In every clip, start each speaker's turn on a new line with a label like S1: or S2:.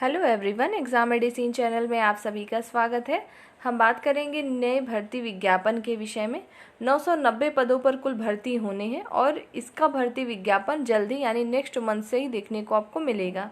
S1: Hello everyone, exam medicine channel में आप सभी का स्वागत है। हम बात करेंगे नए भर्ती विज्ञापन के विषय में। 990 पदों पर कुल भर्ती होने हैं और इसका भर्ती विज्ञापन जल्दी यानी नेक्स्ट मंथ से ही देखने को आपको मिलेगा।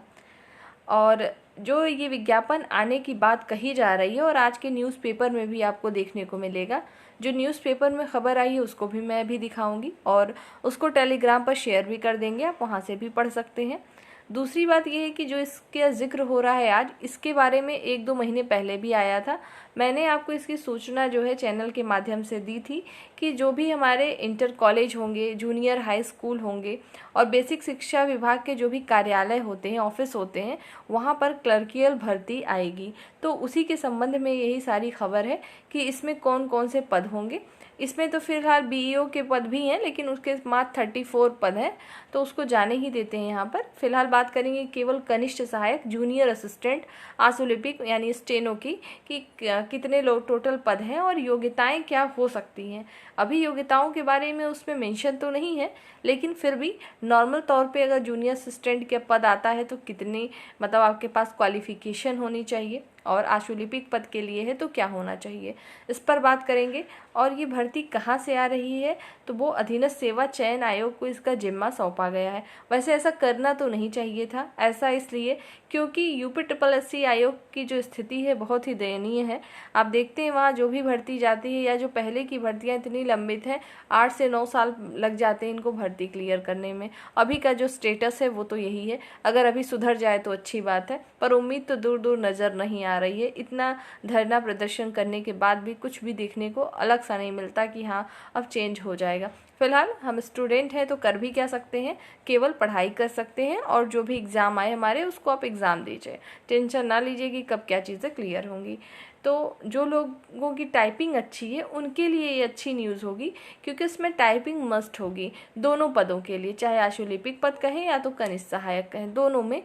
S1: और जो ये विज्ञापन आने की बात कही जा रही है और आज के न्यूज़पेपर में भी आपको देखने को मिलेगा। जो न्यूज़पेपर में ख़बर आई है उसको भी मैं भी दिखाऊंगी और उसको टेलीग्राम पर शेयर भी कर देंगे, आप वहाँ से भी पढ़ सकते हैं। दूसरी बात ये है कि जो इसका ज़िक्र हो रहा है आज, इसके बारे में 1-2 महीने पहले भी आया था। मैंने आपको इसकी सूचना जो है चैनल के माध्यम से दी थी कि जो भी हमारे इंटर कॉलेज होंगे, जूनियर हाई स्कूल होंगे और बेसिक शिक्षा विभाग के जो भी कार्यालय होते हैं, ऑफिस होते हैं, वहाँ पर क्लर्कियल भर्ती आएगी। तो उसी के संबंध में यही सारी खबर है कि इसमें कौन कौन से पद होंगे। इसमें तो फिलहाल बीईओ के पद भी हैं, लेकिन उसके मात्र 34 पद हैं, तो उसको जाने ही देते हैं। यहाँ पर फिलहाल बात करेंगे केवल कनिष्ठ सहायक, जूनियर असिस्टेंट, आशुलिपिक यानी स्टेनो की कि कितने लोग टोटल पद हैं और योग्यताएं क्या हो सकती हैं। अभी योग्यताओं के बारे में उसमें मेंशन तो नहीं है, लेकिन फिर भी नॉर्मल तौर पे अगर जूनियर असिस्टेंट का पद आता है तो कितनी मतलब आपके पास क्वालिफिकेशन होनी चाहिए, और आशुलिपिक पद के लिए है तो क्या होना चाहिए, इस पर बात करेंगे। और ये भर्ती कहाँ से आ रही है, तो वो अधीनस्थ सेवा चयन आयोग को इसका जिम्मा सौंपा गया है। वैसे ऐसा करना तो नहीं चाहिए था, ऐसा इसलिए क्योंकि यूपीएससी आयोग की जो स्थिति है बहुत ही दयनीय है। आप देखते हैं वहाँ जो भी भर्ती जाती है या जो पहले की भर्तियाँ इतनी लंबित हैं, 8 से 9 साल लग जाते हैं इनको भर्ती क्लियर करने में। अभी का जो स्टेटस है वो तो यही है। अगर अभी सुधर जाए तो अच्छी बात है, पर उम्मीद तो दूर दूर नज़र नहीं आ रही है। इतना धरना प्रदर्शन करने के बाद भी कुछ भी देखने को अलग सा नहीं मिलता कि हाँ अब चेंज हो जाएगा। फिलहाल हम स्टूडेंट हैं तो कर भी क्या सकते हैं, केवल पढ़ाई कर सकते हैं और जो भी एग्ज़ाम आए हमारे उसको आप एग्ज़ाम दीजिए। टेंशन ना लीजिए कि कब क्या चीज़ें क्लियर होंगी। तो जो लोगों की टाइपिंग अच्छी है उनके लिए ये अच्छी न्यूज़ होगी, क्योंकि इसमें टाइपिंग मस्ट होगी दोनों पदों के लिए, चाहे आशुलिपिक पद कहें या तो कनिष्ठ सहायक कहें, दोनों में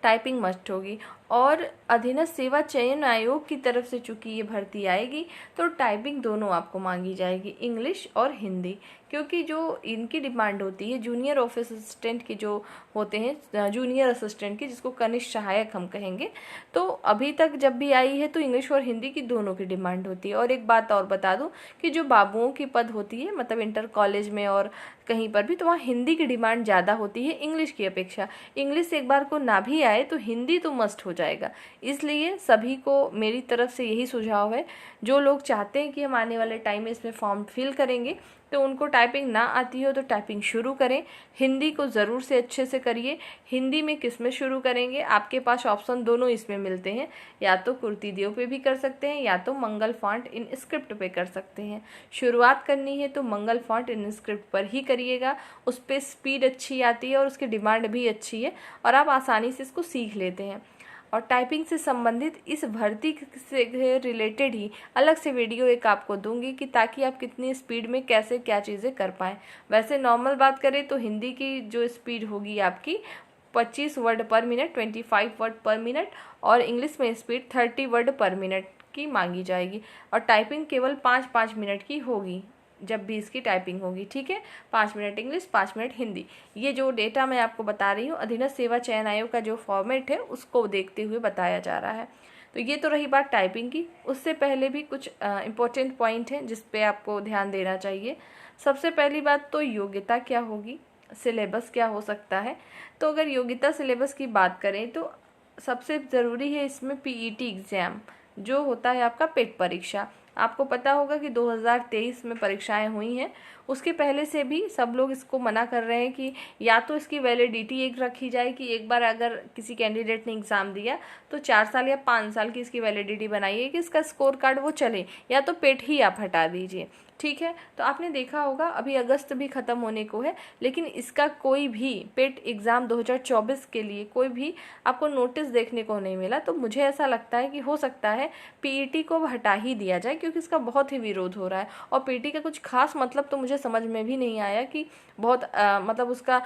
S1: टाइपिंग मस्ट होगी। और अधीनस्थ सेवा चयन आयोग की तरफ से चूंकि ये भर्ती आएगी तो टाइपिंग दोनों आपको मांगी जाएगी, इंग्लिश और हिंदी, क्योंकि जो इनकी डिमांड होती है जूनियर ऑफिस असिस्टेंट की जो होते हैं, जूनियर असिस्टेंट की जिसको कनिष्ठ सहायक हम कहेंगे, तो अभी तक जब भी आई है तो इंग्लिश और हिंदी की दोनों की डिमांड होती है। और एक बात और बता दूं कि जो बाबुओं की पद होती है मतलब इंटर कॉलेज में और कहीं पर भी, तो वहाँ हिंदी की डिमांड ज़्यादा होती है इंग्लिश की अपेक्षा। इंग्लिश एक बार को ना भी आए तो हिंदी तो मस्ट हो जाएगा। इसलिए सभी को मेरी तरफ से यही सुझाव है, जो लोग चाहते हैं कि हम आने वाले टाइम में इसमें फॉर्म फिल करेंगे तो उनको टाइपिंग ना आती हो तो टाइपिंग शुरू करें, हिंदी को ज़रूर से अच्छे से करिए। हिंदी में किस में शुरू करेंगे, आपके पास ऑप्शन दोनों इसमें मिलते हैं, या तो कुर्ती देव पे भी कर सकते हैं या तो मंगल फॉन्ट इन स्क्रिप्ट पे कर सकते हैं। शुरुआत करनी है तो मंगल फॉन्ट इन स्क्रिप्ट पर ही करिएगा, उस पर स्पीड अच्छी आती है और उसकी डिमांड भी अच्छी है और आप आसानी से इसको सीख लेते हैं। और टाइपिंग से संबंधित इस भर्ती से रिलेटेड ही अलग से वीडियो एक आपको दूंगी कि ताकि आप कितनी स्पीड में कैसे क्या चीज़ें कर पाएँ। वैसे नॉर्मल बात करें तो हिंदी की जो स्पीड होगी आपकी 25 वर्ड पर मिनट, 25 वर्ड पर मिनट, और इंग्लिश में स्पीड 30 वर्ड पर मिनट की मांगी जाएगी। और टाइपिंग केवल 5-5 मिनट की होगी जब भी इसकी टाइपिंग होगी, ठीक है। 5 मिनट इंग्लिश, 5 मिनट हिंदी। ये जो डेटा मैं आपको बता रही हूँ अधीनस्थ सेवा चयन आयोग का जो फॉर्मेट है उसको देखते हुए बताया जा रहा है। तो ये तो रही बात टाइपिंग की। उससे पहले भी कुछ इम्पोर्टेंट पॉइंट हैं जिस पे आपको ध्यान देना चाहिए। सबसे पहली बात तो योग्यता क्या होगी, सिलेबस क्या हो सकता है। तो अगर योग्यता सिलेबस की बात करें तो सबसे ज़रूरी है इसमें पीईटी एग्ज़ाम जो होता है आपका पेट परीक्षा। आपको पता होगा कि 2023 में परीक्षाएं हुई हैं, उसके पहले से भी सब लोग इसको मना कर रहे हैं कि या तो इसकी वैलिडिटी एक रखी जाए कि एक बार अगर किसी कैंडिडेट ने एग्ज़ाम दिया तो 4 साल या 5 साल की इसकी वैलिडिटी बनाइए कि इसका स्कोर कार्ड वो चले, या तो पेट ही आप हटा दीजिए, ठीक है। तो आपने देखा होगा अभी अगस्त भी ख़त्म होने को है, लेकिन इसका कोई भी पेट एग्ज़ाम 2024 के लिए कोई भी आपको नोटिस देखने को नहीं मिला। तो मुझे ऐसा लगता है कि हो सकता है पीईटी को हटा ही दिया जाए, क्योंकि इसका बहुत ही विरोध हो रहा है। और पीईटी का कुछ खास मतलब तो मुझे समझ में भी नहीं आया कि बहुत मतलब उसका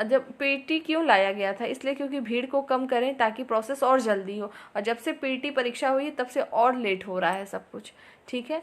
S1: जब पीईटी क्यों लाया गया था, इसलिए क्योंकि भीड़ को कम करें ताकि प्रोसेस और जल्दी हो। और जब से पीईटी परीक्षा हुई तब से और लेट हो रहा है सब कुछ, ठीक है।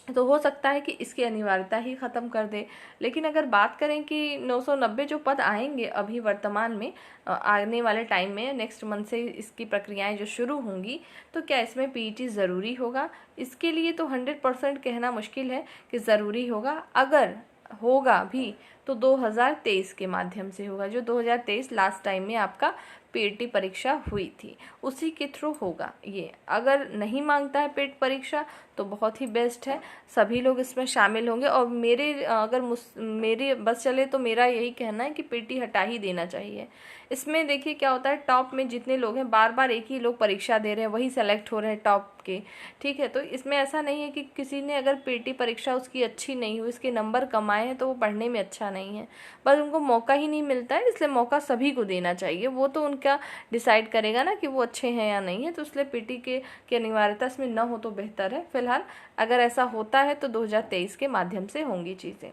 S1: तो हो सकता है कि इसकी अनिवार्यता ही ख़त्म कर दे। लेकिन अगर बात करें कि 990 जो पद आएंगे अभी वर्तमान में, आने वाले टाइम में नेक्स्ट मंथ से इसकी प्रक्रियाएं जो शुरू होंगी, तो क्या इसमें पीईटी ज़रूरी होगा? इसके लिए तो 100% कहना मुश्किल है कि ज़रूरी होगा। अगर होगा भी तो 2023 के माध्यम से होगा, जो 2023 लास्ट टाइम में आपका पीईटी परीक्षा हुई थी उसी के थ्रू होगा ये। अगर नहीं मांगता है पेट परीक्षा तो बहुत ही बेस्ट है, सभी लोग इसमें शामिल होंगे। और मेरी बस चले तो मेरा यही कहना है कि पीटी हटा ही देना चाहिए। इसमें देखिए क्या होता है, टॉप में जितने लोग हैं बार बार एक ही लोग परीक्षा दे रहे हैं, वही सेलेक्ट हो रहे हैं टॉप के, ठीक है। तो इसमें ऐसा नहीं है कि किसी ने अगर पीटी परीक्षा उसकी अच्छी नहीं हुई, उसके नंबर कम आए हैं तो वो पढ़ने में अच्छा नहीं है, बस उनको मौका ही नहीं मिलता है। इसलिए मौका सभी को देना चाहिए, वो तो उनका डिसाइड करेगा ना कि वो अच्छे हैं या नहीं है। तो इसलिए पीटी की अनिवार्यता इसमें न हो तो बेहतर है। फिलहाल अगर ऐसा होता है तो 2023 के माध्यम से होंगी चीज़ें।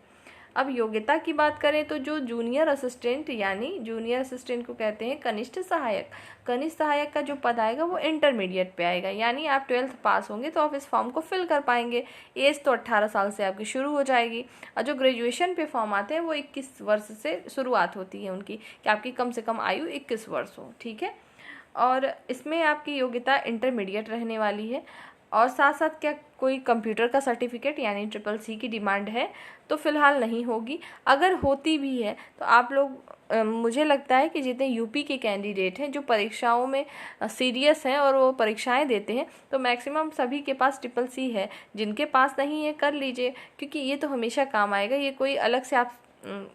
S1: अब योग्यता की बात करें तो जो जूनियर असिस्टेंट, यानी जूनियर असिस्टेंट को कहते हैं कनिष्ठ सहायक, कनिष्ठ सहायक का जो पद आएगा वो इंटरमीडिएट पे आएगा, यानी आप 12th पास होंगे तो आप इस फॉर्म को फिल कर पाएंगे। एज तो 18 साल से आपकी शुरू हो जाएगी। और जो ग्रेजुएशन पे फॉर्म आते हैं वो 21 वर्ष से शुरुआत होती है उनकी, कि आपकी कम से कम आयु 21 वर्ष हो, ठीक है। और इसमें आपकी योग्यता इंटरमीडिएट रहने वाली है। और साथ साथ क्या कोई कंप्यूटर का सर्टिफिकेट यानी CCC की डिमांड है? तो फिलहाल नहीं होगी। अगर होती भी है तो आप लोग मुझे लगता है कि जितने यूपी के कैंडिडेट हैं जो परीक्षाओं में सीरियस हैं और वो परीक्षाएं देते हैं, तो मैक्सिमम सभी के पास CCC है। जिनके पास नहीं है कर लीजिए, क्योंकि ये तो हमेशा काम आएगा। ये कोई अलग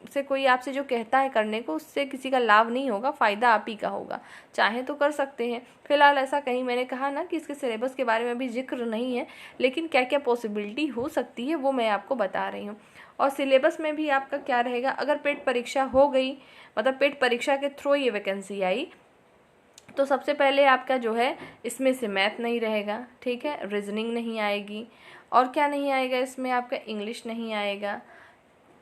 S1: से कोई आपसे जो कहता है करने को, उससे किसी का लाभ नहीं होगा, फ़ायदा आप ही का होगा। चाहे तो कर सकते हैं। फिलहाल ऐसा कहीं मैंने कहा ना कि इसके सिलेबस के बारे में भी जिक्र नहीं है, लेकिन क्या क्या पॉसिबिलिटी हो सकती है वो मैं आपको बता रही हूँ। और सिलेबस में भी आपका क्या रहेगा, अगर पेट परीक्षा हो गई, मतलब पेट परीक्षा के थ्रू ये वैकेंसी आई, तो सबसे पहले आपका जो है इसमें से मैथ नहीं रहेगा, ठीक है, रीजनिंग नहीं आएगी, और क्या नहीं आएगा इसमें, आपका इंग्लिश नहीं आएगा।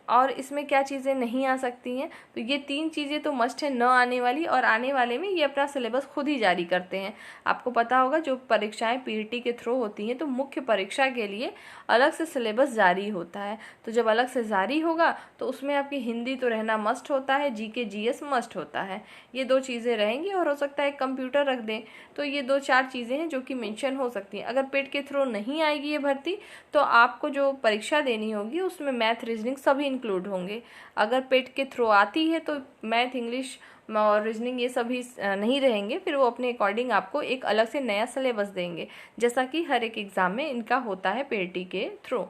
S1: और इसमें क्या चीज़ें नहीं आ सकती हैं, तो ये 3 चीज़ें तो मस्ट है न आने वाली। और आने वाले में ये अपना सिलेबस खुद ही जारी करते हैं। आपको पता होगा जो परीक्षाएं पीईटी के थ्रू होती हैं तो मुख्य परीक्षा के लिए अलग से सिलेबस जारी होता है। तो जब अलग से जारी होगा तो उसमें आपकी हिंदी तो रहना मस्ट होता है, जीके जीएस मस्ट होता है, ये 2 चीज़ें रहेंगी। और हो सकता है कंप्यूटर रख दें, तो ये 2-4 चीज़ें हैं जो कि मेंशन हो सकती हैं। अगर पेट के थ्रू नहीं आएगी ये भर्ती तो आपको जो परीक्षा देनी होगी उसमें मैथ, रीजनिंग सभी इंक्लूड होंगे। अगर पेट के थ्रू आती है तो मैथ, इंग्लिश और रीजनिंग ये सभी नहीं रहेंगे, फिर वो अपने अकॉर्डिंग आपको एक अलग से नया सिलेबस देंगे, जैसा कि हर एक एग्ज़ाम में इनका होता है पीईटी के थ्रू।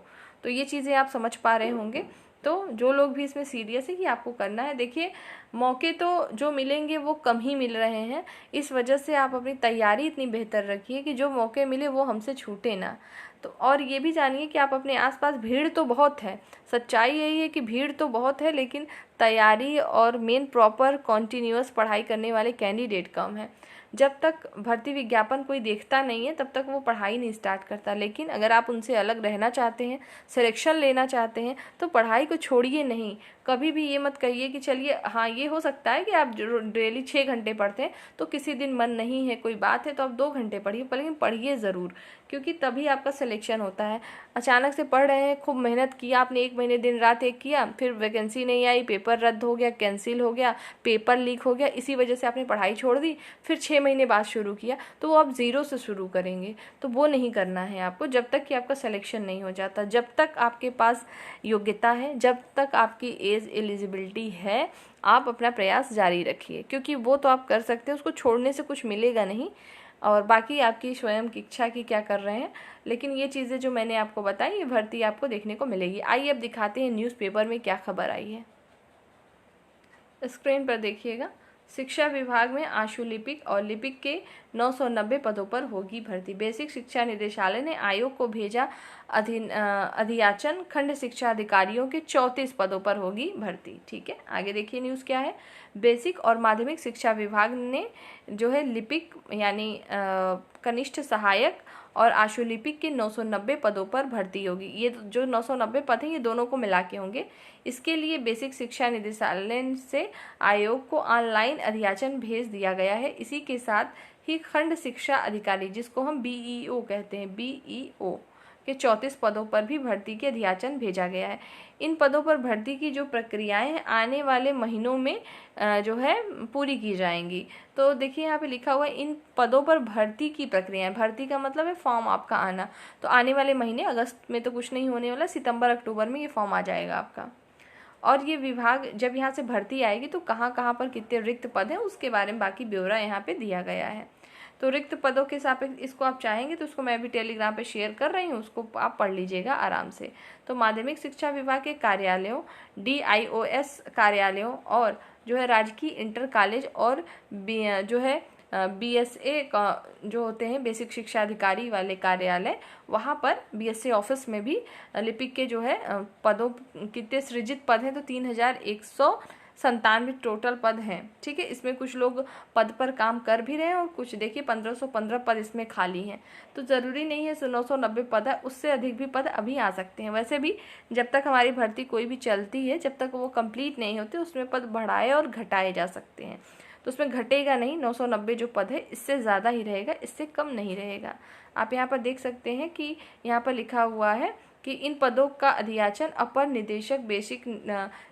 S1: तो ये चीज़ें आप समझ पा रहे होंगे। तो जो लोग भी इसमें सीरियस है कि आपको करना है, देखिए मौके तो जो मिलेंगे वो कम ही मिल रहे हैं, इस वजह से आप अपनी तैयारी इतनी बेहतर रखिए कि जो मौके मिले वो हमसे छूटे ना। तो और ये भी जानिए कि आप अपने आसपास, भीड़ तो बहुत है, सच्चाई यही है कि भीड़ तो बहुत है, लेकिन तैयारी और मेन प्रॉपर कॉन्टिन्यूअस पढ़ाई करने वाले कैंडिडेट कम हैं। जब तक भर्ती विज्ञापन कोई देखता नहीं है तब तक वो पढ़ाई नहीं स्टार्ट करता। लेकिन अगर आप उनसे अलग रहना चाहते हैं, सिलेक्शन लेना चाहते हैं, तो पढ़ाई को छोड़िए नहीं। कभी भी ये मत कहिए कि चलिए, हाँ ये हो सकता है कि आप डेली 6 घंटे पढ़ते हैं तो किसी दिन मन नहीं है, कोई बात है तो आप 2 घंटे पढ़िए, लेकिन पढ़िए ज़रूर, क्योंकि तभी आपका सिलेक्शन होता है। अचानक से पढ़ रहे हैं, खूब मेहनत किया आपने, 1 महीने दिन रात एक किया, फिर वैकेंसी नहीं आई, पेपर रद्द हो गया, कैंसिल हो गया, पेपर लीक हो गया, इसी वजह से आपने पढ़ाई छोड़ दी, फिर 6 महीने बाद शुरू किया, तो वो आप ज़ीरो से शुरू करेंगे। तो वो नहीं करना है आपको, जब तक कि आपका सिलेक्शन नहीं हो जाता। जब तक आपके पास योग्यता है, जब तक आपकी एज एलिजिबिलिटी है, आप अपना प्रयास जारी रखिए, क्योंकि वो तो आप कर सकते हैं, उसको छोड़ने से कुछ मिलेगा नहीं। और बाकी आपकी स्वयं की इच्छा की क्या कर रहे हैं, लेकिन ये चीज़ें जो मैंने आपको बताई, ये भर्ती आपको देखने को मिलेगी। आइए अब दिखाते हैं न्यूज़पेपर में क्या खबर आई है। स्क्रीन पर देखिएगा, शिक्षा विभाग में आशु लिपिक और लिपिक के 990 पदों पर होगी भर्ती। बेसिक शिक्षा निदेशालय ने आयोग को भेजा अधियाचन, खंड शिक्षा अधिकारियों के 34 पदों पर होगी भर्ती। ठीक है, आगे देखिए न्यूज़ क्या है। बेसिक और माध्यमिक शिक्षा विभाग ने जो है लिपिक यानी कनिष्ठ सहायक और आशु लिपिक के 990 पदों पर भर्ती होगी। ये जो 990 पद हैं ये दोनों को मिला के होंगे। इसके लिए बेसिक शिक्षा निदेशालय से आयोग को ऑनलाइन अधियाचन भेज दिया गया है। इसी के साथ ही खंड शिक्षा अधिकारी, जिसको हम BEO कहते हैं, BEO, के 34 पदों पर भी भर्ती के अध्याचन भेजा गया है। इन पदों पर भर्ती की जो प्रक्रियाएं हैं आने वाले महीनों में जो है पूरी की जाएंगी। तो देखिए यहाँ पे लिखा हुआ है इन पदों पर भर्ती की प्रक्रियाएं, भर्ती का मतलब है फॉर्म आपका आना। तो आने वाले महीने, अगस्त में तो कुछ नहीं होने वाला, सितंबर अक्टूबर में ये फॉर्म आ जाएगा आपका। और ये विभाग जब यहाँ से भर्ती आएगी तो कहाँ कहाँ पर कितने रिक्त पद हैं उसके बारे में बाकी ब्यौरा यहाँ पे दिया गया है। तो रिक्त पदों के सापेक्ष इसको आप चाहेंगे तो उसको मैं भी टेलीग्राम पे शेयर कर रही हूँ, उसको आप पढ़ लीजिएगा आराम से। तो माध्यमिक शिक्षा विभाग के कार्यालयों, DIOS कार्यालयों और जो है राजकीय इंटर कॉलेज और जो है BSA का जो होते हैं बेसिक शिक्षा अधिकारी वाले कार्यालय, वहाँ पर BSA ऑफिस में भी लिपिक के जो है पदों कितने सृजित पद हैं तो 3197 टोटल पद हैं। ठीक है, इसमें कुछ लोग पद पर काम कर भी रहे हैं और कुछ देखिए 1515 पद इसमें खाली हैं। तो ज़रूरी नहीं है 990 पद है, उससे अधिक भी पद अभी आ सकते हैं। वैसे भी जब तक हमारी भर्ती कोई भी चलती है, जब तक वो कंप्लीट नहीं होते उसमें पद बढ़ाए और घटाए जा सकते हैं। तो उसमें घटेगा नहीं, 990 जो पद है इससे ज़्यादा ही रहेगा, इससे कम नहीं रहेगा। आप यहाँ पर देख सकते हैं कि यहाँ पर लिखा हुआ है कि इन पदों का अध्याचन अपर निदेशक बेसिक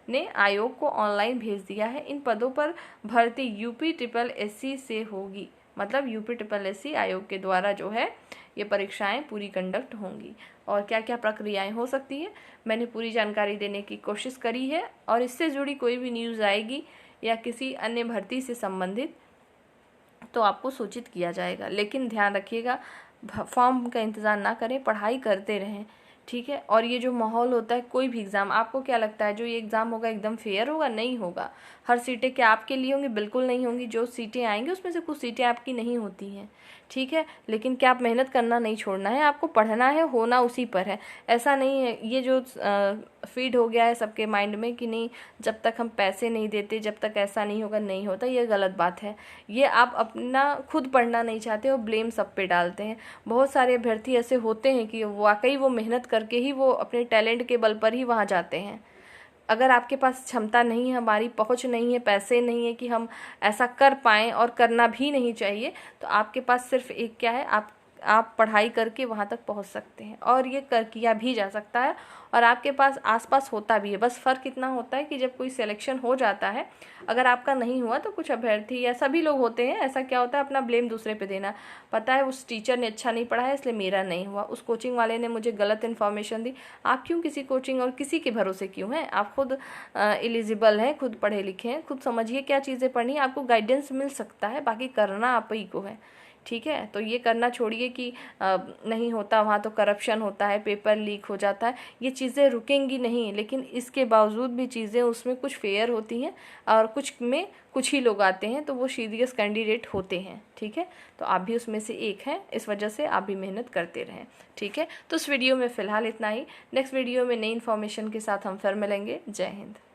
S1: ने आयोग को ऑनलाइन भेज दिया है। इन पदों पर भर्ती UPSSC से होगी, मतलब UPSSC आयोग के द्वारा जो है ये परीक्षाएं पूरी कंडक्ट होंगी। और क्या क्या प्रक्रियाएं हो सकती है मैंने पूरी जानकारी देने की कोशिश करी है। और इससे जुड़ी कोई भी न्यूज़ आएगी या किसी अन्य भर्ती से संबंधित तो आपको सूचित किया जाएगा। लेकिन ध्यान रखिएगा फॉर्म का इंतज़ार ना करें, पढ़ाई करते रहें। ठीक है, और ये जो माहौल होता है कोई भी एग्ज़ाम, आपको क्या लगता है जो ये एग्ज़ाम होगा एकदम फेयर होगा? नहीं होगा। हर सीटें क्या आपके लिए होंगी? बिल्कुल नहीं होंगी। जो सीटें आएंगी उसमें से कुछ सीटें आपकी नहीं होती हैं। ठीक है, लेकिन क्या आप मेहनत करना नहीं छोड़ना है, आपको पढ़ना है, होना उसी पर है। ऐसा नहीं है, ये जो फीड हो गया है सबके माइंड में कि नहीं जब तक हम पैसे नहीं देते जब तक ऐसा नहीं होगा, नहीं होता, ये गलत बात है। ये आप अपना खुद पढ़ना नहीं चाहते और ब्लेम सब पे डालते हैं। बहुत सारे अभ्यर्थी ऐसे होते हैं कि वाकई वो मेहनत करके ही वो अपने टैलेंट के बल पर ही वहाँ जाते हैं। अगर आपके पास क्षमता नहीं है, हमारी पहुंच नहीं है, पैसे नहीं है कि हम ऐसा कर पाएँ और करना भी नहीं चाहिए, तो आपके पास सिर्फ एक क्या है, आप पढ़ाई करके वहाँ तक पहुँच सकते हैं और ये किया भी जा सकता है और आपके पास आसपास होता भी है। बस फ़र्क इतना होता है कि जब कोई सिलेक्शन हो जाता है, अगर आपका नहीं हुआ तो कुछ अभ्यर्थी या सभी लोग होते हैं, ऐसा क्या होता है अपना ब्लेम दूसरे पे देना। पता है उस टीचर ने अच्छा नहीं पढ़ाया इसलिए मेरा नहीं हुआ, उस कोचिंग वाले ने मुझे गलत इन्फॉर्मेशन दी। आप क्यों किसी कोचिंग और किसी के भरोसे क्यों हैं? आप खुद एलिजिबल हैं, खुद पढ़े लिखे हैं, खुद समझिए क्या चीज़ें पढ़नी है, आपको गाइडेंस मिल सकता है, बाकी करना आप ही को है। ठीक है, तो ये करना छोड़िए कि नहीं होता, वहाँ तो करप्शन होता है, पेपर लीक हो जाता है, ये चीज़ें रुकेंगी नहीं। लेकिन इसके बावजूद भी चीज़ें उसमें कुछ फेयर होती हैं और कुछ में कुछ ही लोग आते हैं तो वो सीरियस कैंडिडेट होते हैं। ठीक है, तो आप भी उसमें से एक हैं, इस वजह से आप भी मेहनत करते रहें। ठीक है, तो इस वीडियो में फ़िलहाल इतना ही। नेक्स्ट वीडियो में नई इन्फॉर्मेशन के साथ हम फिर मिलेंगे। जय हिंद।